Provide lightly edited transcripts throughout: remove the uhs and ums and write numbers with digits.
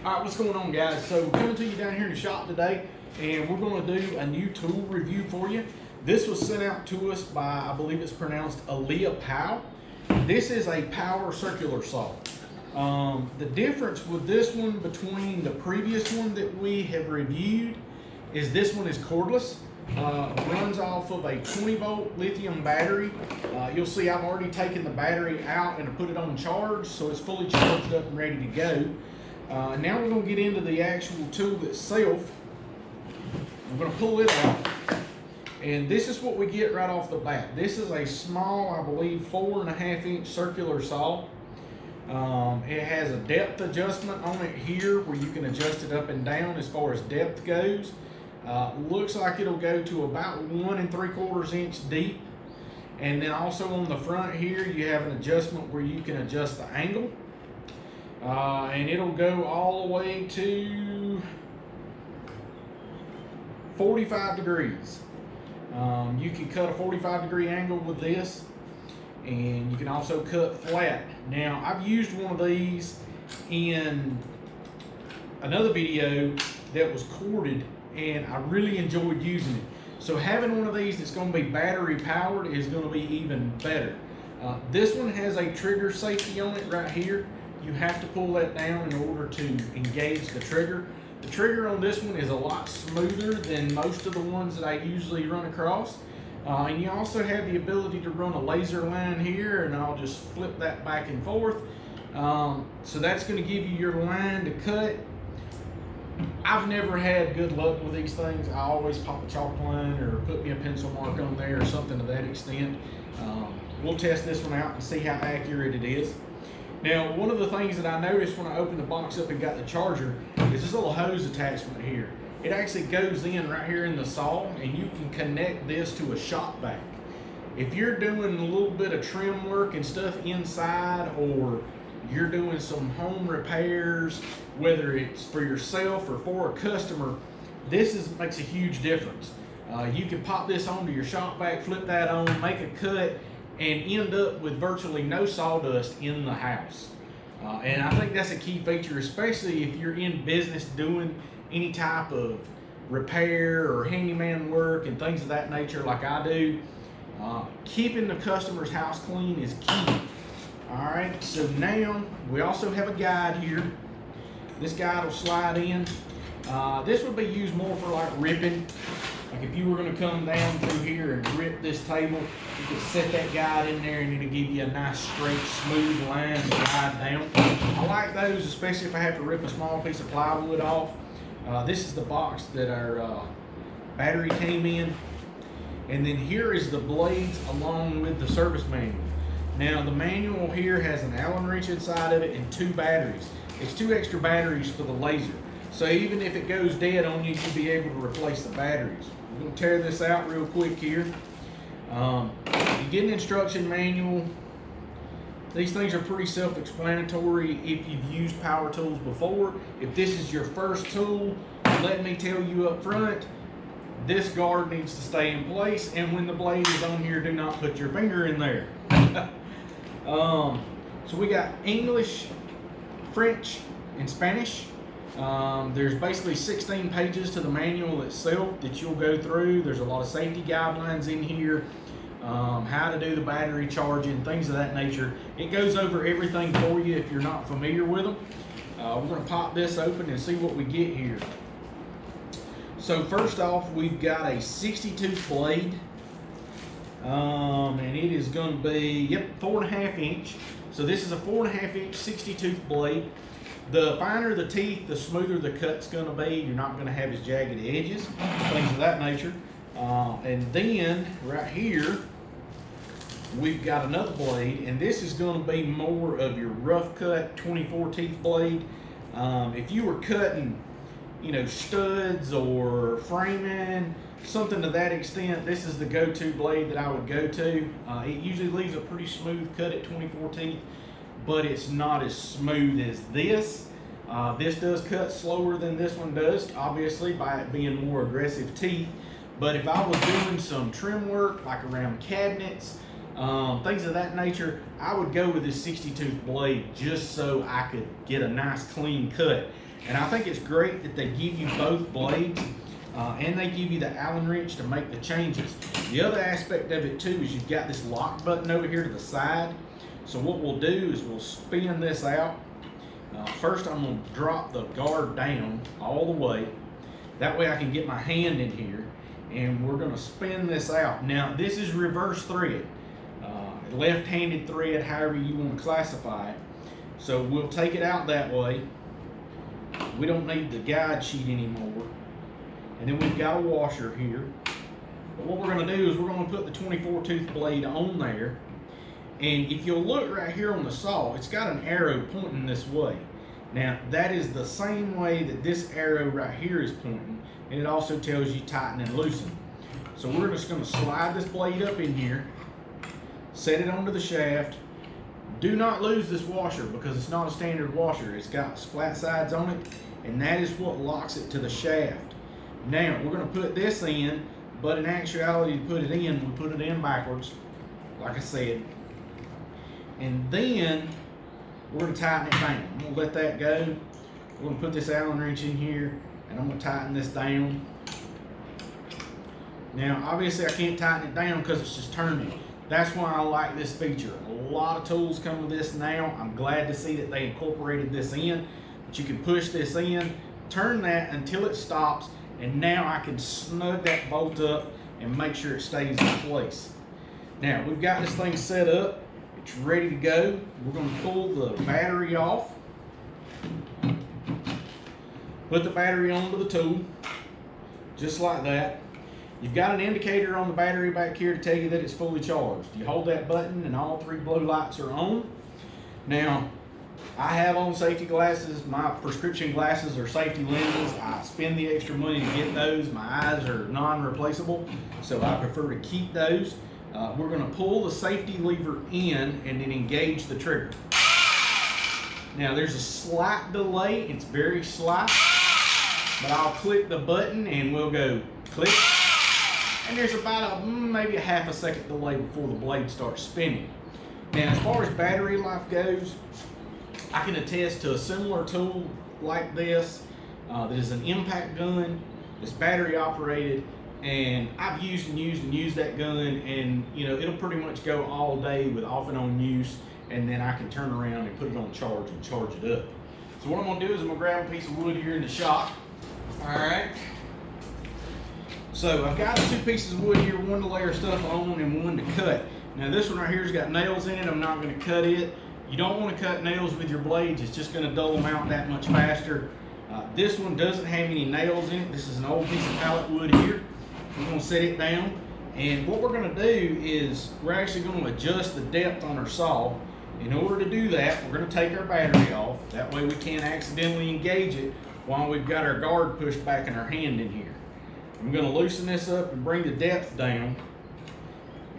All right, what's going on, guys? So coming to you down here in the shop today, and we're going to do a new tool review for you. This was sent out to us by, I believe it's pronounced ALEAPOW. This is a power circular saw. The difference with this one between the previous one that we have reviewed is this one is cordless. Runs off of a 20-volt lithium battery. You'll see I've already taken the battery out and put it on charge, so it's fully charged up and ready to go. Now we're going to get into the actual tool itself. I'm going to pull it out, and this is what we get right off the bat. This is a small, I believe, 4.5-inch circular saw. It has a depth adjustment on it here where you can adjust it up and down as far as depth goes. Looks like it'll go to about 1 3/4 inch deep. And then also on the front here, you have an adjustment where you can adjust the angle. And it'll go all the way to 45 degrees. You can cut a 45-degree angle with this, and you can also cut flat. Now, I've used one of these in another video that was corded, and I really enjoyed using it. So having one of these that's going to be battery powered is going to be even better. This one has a trigger safety on it right here. You have to pull that down in order to engage the trigger. The trigger on this one is a lot smoother than most of the ones that I usually run across. And you also have the ability to run a laser line here, and I'll just flip that back and forth. So that's going to give you your line to cut. I've never had good luck with these things. I always pop a chalk line or put me a pencil mark on there or something to that extent. We'll test this one out and see how accurate it is. Now, one of the things that I noticed when I opened the box up and got the charger is this little hose attachment here. It actually goes in right here in the saw, and you can connect this to a shop vac. If you're doing a little bit of trim work and stuff inside, or you're doing some home repairs, whether it's for yourself or for a customer, this makes a huge difference. You can pop this onto your shop vac, flip that on, make a cut, and end up with virtually no sawdust in the house. And I think that's a key feature, especially if you're in business doing any type of repair or handyman work and things of that nature like I do. Keeping the customer's house clean is key. All right, so now we also have a guide here. This guide will slide in. This would be used more for like ripping. Like if you were going to come down through here and rip this table, you could set that guide in there and it'll give you a nice straight smooth line to glide down. I like those, especially if I have to rip a small piece of plywood off. This is the box that our battery came in. And then here is the blades along with the service manual. Now the manual here has an Allen wrench inside of it and 2 batteries. It's 2 extra batteries for the laser. So even if it goes dead on you, you'll be able to replace the batteries. I'm going to tear this out real quick here. You get an instruction manual. These things are pretty self-explanatory if you've used power tools before. If this is your first tool, let me tell you up front, this guard needs to stay in place, and when the blade is on here, do not put your finger in there. So we got English, French, and Spanish. There's basically 16 pages to the manual itself that you'll go through. There's a lot of safety guidelines in here, how to do the battery charging, things of that nature. It goes over everything for you if you're not familiar with them. We're going to pop this open and see what we get here. So first off, we've got a 60-tooth blade, and it is going to be 4.5 inch. So this is a 4.5 inch 60-tooth blade. The finer the teeth, the smoother the cut's going to be. You're not going to have as jagged edges, things of that nature. And then right here, we've got another blade, and this is going to be more of your rough cut 24 teeth blade. If you were cutting, studs or framing, something to that extent, this is the go-to blade that I would go to. It usually leaves a pretty smooth cut at 24 teeth, but it's not as smooth as this. This does cut slower than this one does, obviously, by it being more aggressive teeth. But if I was doing some trim work, like around cabinets, things of that nature, I would go with this 60 tooth blade just so I could get a nice clean cut. And I think it's great that they give you both blades and they give you the Allen wrench to make the changes. The other aspect of it too is you've got this lock button over here to the side. So what we'll do is we'll spin this out. First I'm going to drop the guard down all the way. That way I can get my hand in here, and we're going to spin this out. Now this is reverse thread, left-handed thread, however you want to classify it. So we'll take it out that way. We don't need the guide sheet anymore. And then we've got a washer here. But what we're going to do is we're going to put the 24 tooth blade on there. And if you'll look right here on the saw, it's got an arrow pointing this way. Now that is the same way that this arrow right here is pointing, and it also tells you tighten and loosen. So we're just going to slide this blade up in here, set it onto the shaft. Do not lose this washer because it's not a standard washer. It's got flat sides on it, and that is what locks it to the shaft. Now we're going to put this in, but in actuality to put it in, we put it in backwards, like I said. And then we're going to tighten it down. I'm going to let that go. We're going to put this Allen wrench in here, and I'm going to tighten this down. Now, obviously, I can't tighten it down because it's just turning. That's why I like this feature. A lot of tools come with this now. I'm glad to see that they incorporated this in. But you can push this in, turn that until it stops, and now I can snug that bolt up and make sure it stays in place. Now, we've got this thing set up. It's ready to go. We're going to pull the battery off. Put the battery onto the tool, just like that. You've got an indicator on the battery back here to tell you that it's fully charged. You hold that button and all three glow lights are on. Now, I have on safety glasses. My prescription glasses are safety lenses. I spend the extra money to get those. My eyes are non-replaceable, so I prefer to keep those. We're going to pull the safety lever in and then engage the trigger. Now there's a slight delay, it's very slight, but I'll click the button and we'll go click. And there's about maybe a half a second delay before the blade starts spinning. Now as far as battery life goes, I can attest to a similar tool like this that is an impact gun. It's battery operated. And I've used that gun, and you know, it'll pretty much go all day with off and on use, and then I can turn around and put it on charge and charge it up. So what I'm gonna do is I'm gonna grab a piece of wood here in the shop. All right. So I've got 2 pieces of wood here, one to layer stuff on and one to cut. Now this one right here has got nails in it. I'm not gonna cut it. You don't wanna cut nails with your blades. It's just gonna dull them out that much faster. This one doesn't have any nails in it. This is an old piece of pallet wood here. We're going to set it down, and what we're going to do is we're actually going to adjust the depth on our saw. In order to do that, we're going to take our battery off. That way we can't accidentally engage it while we've got our guard pushed back in our hand in here. I'm going to loosen this up and bring the depth down,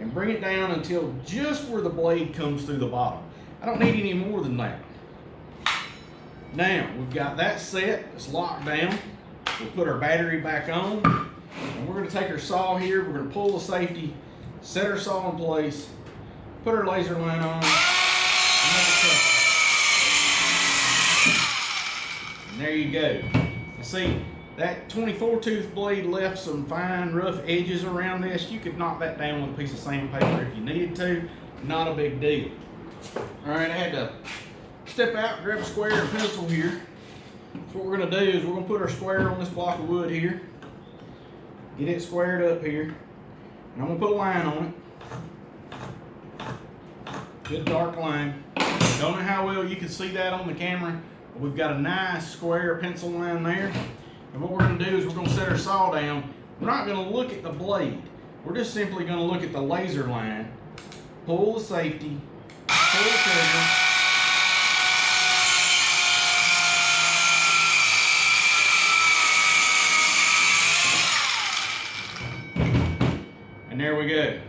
and bring it down until just where the blade comes through the bottom. I don't need any more than that. Now we've got that set, it's locked down. We'll put our battery back on. And we're going to take our saw here, we're going to pull the safety, set our saw in place, put our laser line on, and make it cut. And there you go. You see, that 24 tooth blade left some fine rough edges around this. You could knock that down with a piece of sandpaper if you needed to. Not a big deal. Alright, I had to step out, grab a square and pencil here. So what we're going to do is we're going to put our square on this block of wood here. Get it squared up here, and I'm going to put a line on it. Good dark line. Don't know how well you can see that on the camera, but we've got a nice square pencil line there. And what we're going to do is we're going to set our saw down. We're not going to look at the blade. We're just simply going to look at the laser line, pull the safety, pull the trigger. And there we go.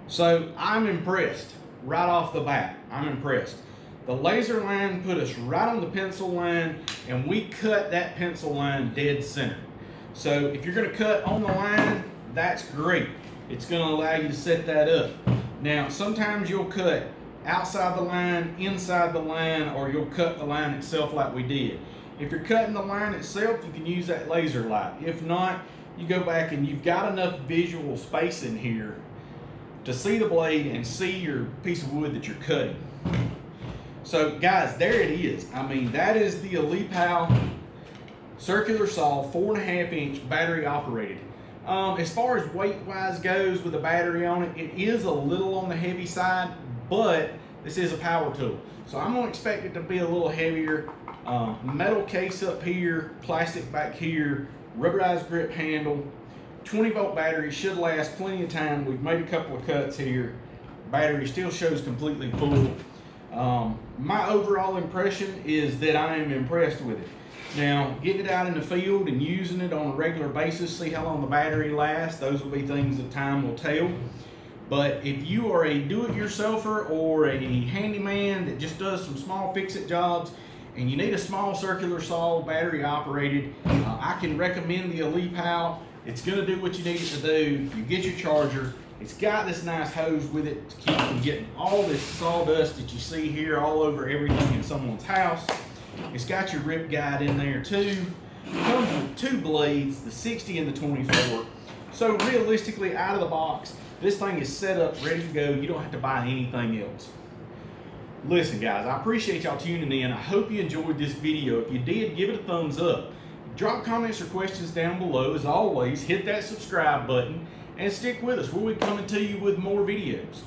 So I'm impressed right off the bat. I'm impressed. The laser line put us right on the pencil line, and we cut that pencil line dead center. So if you're going to cut on the line, that's great. It's going to allow you to set that up. Now, sometimes you'll cut outside the line, inside the line, or you'll cut the line itself like we did. If you're cutting the line itself, you can use that laser light. If not, you go back and you've got enough visual space in here to see the blade and see your piece of wood that you're cutting. So guys, there it is. I mean, that is the ALEAPOW circular saw, 4.5 inch battery operated. As far as weight wise goes with the battery on it, it is a little on the heavy side, but this is a power tool. So I'm gonna expect it to be a little heavier. Metal case up here, plastic back here, rubberized grip handle, 20-volt battery, should last plenty of time. We've made a couple of cuts here. Battery still shows completely full. My overall impression is that I am impressed with it. Now, getting it out in the field and using it on a regular basis, see how long the battery lasts, those will be things that time will tell. But if you are a do-it-yourselfer or a handyman that just does some small fix-it jobs and you need a small circular saw, battery operated, I can recommend the ALEAPOW. It's going to do what you need it to do. You get your charger. It's got this nice hose with it to keep from getting all this sawdust that you see here all over everything in someone's house. It's got your rip guide in there too. It comes with 2 blades, the 60 and the 24. So realistically, out of the box, this thing is set up, ready to go. You don't have to buy anything else. Listen guys, I appreciate y'all tuning in. I hope you enjoyed this video. If you did, give it a thumbs up. Drop comments or questions down below. As always, hit that subscribe button and stick with us. We'll be coming to you with more videos.